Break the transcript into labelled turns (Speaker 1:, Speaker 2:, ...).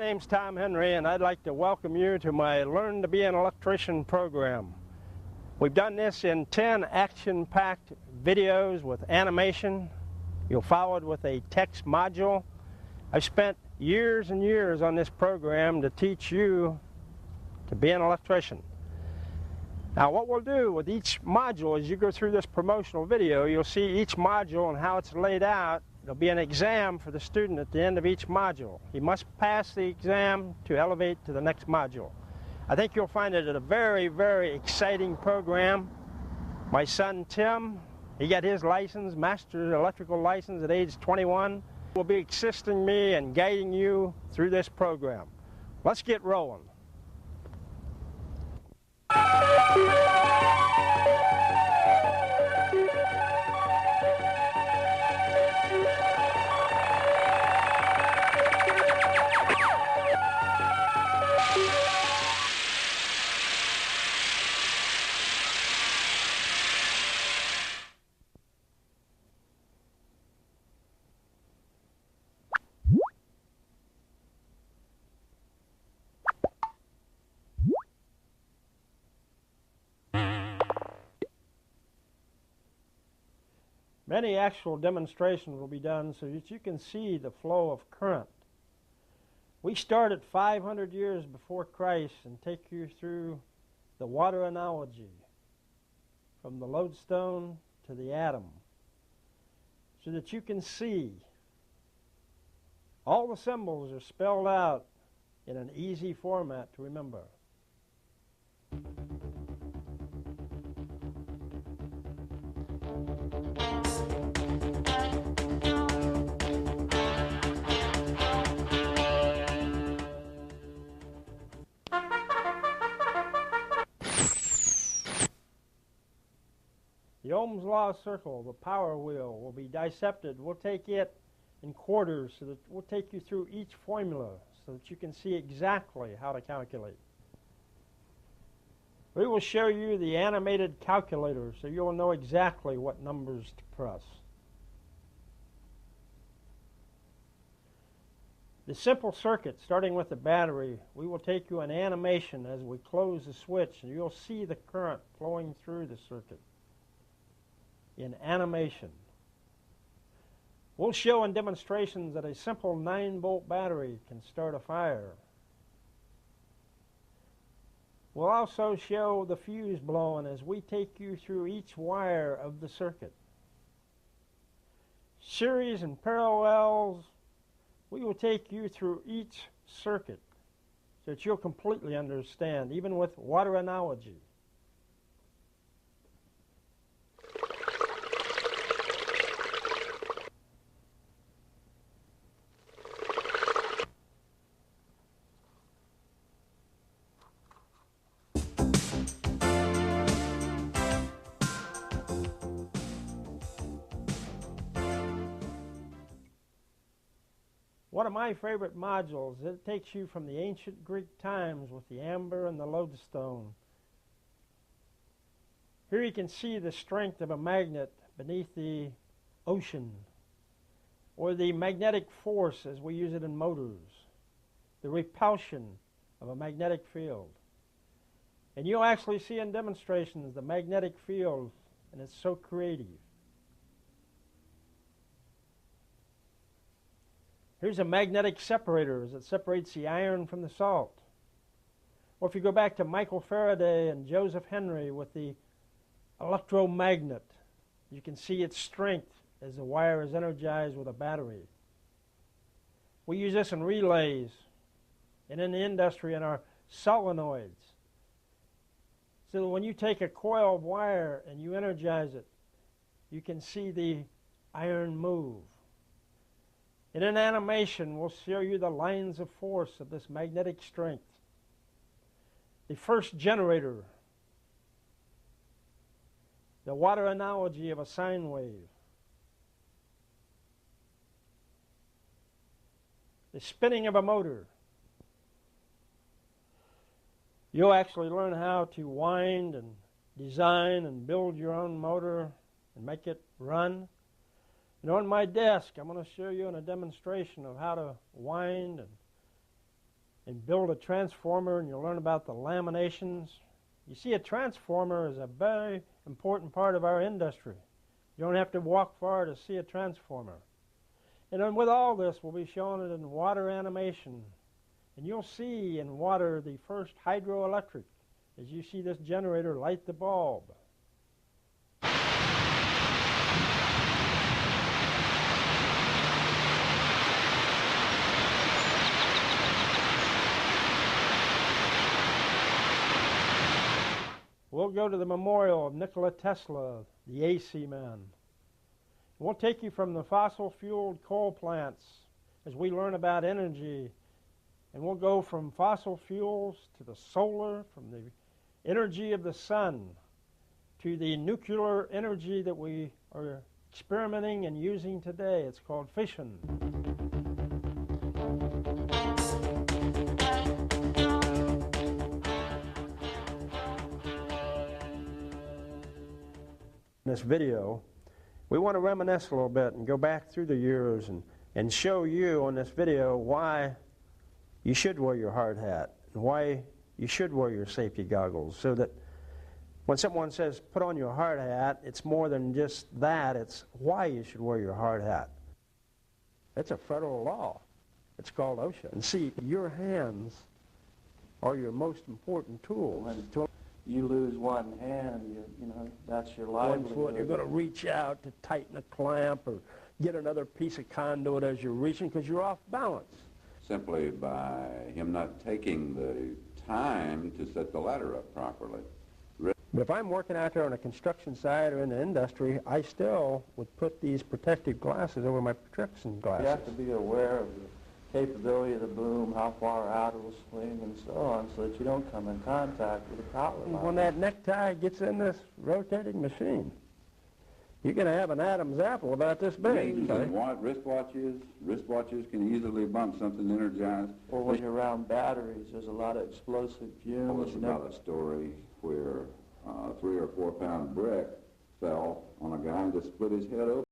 Speaker 1: name's Tom Henry, and I'd like to welcome you to my Learn to Be an Electrician program. We've done this in 10 action-packed videos with animation. You'll follow it with a text module. I've spent years and years on this program to teach you to be an electrician. Now, what we'll do with each module as you go through this promotional video, you'll see each module and how it's laid out. There'll be an exam for the student at the end of each module. He must pass the exam to elevate to the next module. I think you'll find it a very, very exciting program. My son Tim, he got his license, master's electrical license at age 21. Will be assisting me and guiding you through this program. Let's get rolling. Many actual demonstrations will be done so that you can see the flow of current. We start at 500 years before Christ and take you through the water analogy from the lodestone to the atom so that you can see all the symbols are spelled out in an easy format to remember. The Ohm's law circle, the power wheel, will be dissected. We'll take it in quarters so that we'll take you through each formula so that you can see exactly how to calculate. We will show you the animated calculator so you'll know exactly what numbers to press. The simple circuit, starting with the battery, we will take you an animation as we close the switch and you'll see the current flowing through the circuit in animation. We'll show in demonstrations that a simple 9-volt battery can start a fire. We'll also show the fuse blowing as we take you through each wire of the circuit. Series and parallels, we will take you through each circuit so that you'll completely understand, even with water analogy. One of my favorite modules, it takes you from the ancient Greek times with the amber and the lodestone. Here you can see the strength of a magnet beneath the ocean, or the magnetic force as we use it in motors, the repulsion of a magnetic field. And you'll actually see in demonstrations the magnetic field, and it's so creative. Here's a magnetic separator that separates the iron from the salt. Or if you go back to Michael Faraday and Joseph Henry with the electromagnet, you can see its strength as the wire is energized with a battery. We use this in relays and in the industry in our solenoids. So that when you take a coil of wire and you energize it, you can see the iron move. In an animation, we'll show you the lines of force of this magnetic strength. The first generator, the water analogy of a sine wave, the spinning of a motor. You'll actually learn how to wind and design and build your own motor and make it run. And on my desk, I'm going to show you in a demonstration of how to wind and and build a transformer, and you'll learn about the laminations. You see, a transformer is a very important part of our industry. You don't have to walk far to see a transformer. And then with all this, we'll be showing it in water animation. And you'll see in water the first hydroelectric as you see this generator light the bulb. We'll go to the memorial of Nikola Tesla, the AC man. We'll take you from the fossil-fueled coal plants as we learn about energy. And we'll go from fossil fuels to the solar, from the energy of the sun, to the nuclear energy that we are experimenting and using today. It's called fission. In this video, we want to reminisce a little bit and go back through the years and show you on this video why you should wear your hard hat and why you should wear your safety goggles, so that when someone says put on your hard hat, it's more than just that, it's why you should wear your hard hat. It's a federal law. It's called OSHA. And see, your hands are your most important tool.
Speaker 2: When you lose one hand, you know, that's your livelihood.
Speaker 1: 1 foot, you're going to reach out to tighten a clamp or get another piece of conduit as you're reaching because you're off balance.
Speaker 3: Simply by him not taking the time to set the ladder up properly.
Speaker 1: But if I'm working out there on a construction site or in the industry, I still would put these protective glasses over my protection glasses.
Speaker 2: You have to be aware of the capability of the boom, how far out it will swing, and so on, so that you don't come in contact with the power line.
Speaker 1: When that necktie gets in this rotating machine, you're going to have an Adam's apple about this big.
Speaker 3: Wristwatches can easily bump something energized.
Speaker 2: Or when you're around batteries, there's a lot of explosive fumes.
Speaker 3: Well, it's about a story where a 3 or 4 pound brick fell on a guy and just split his head open.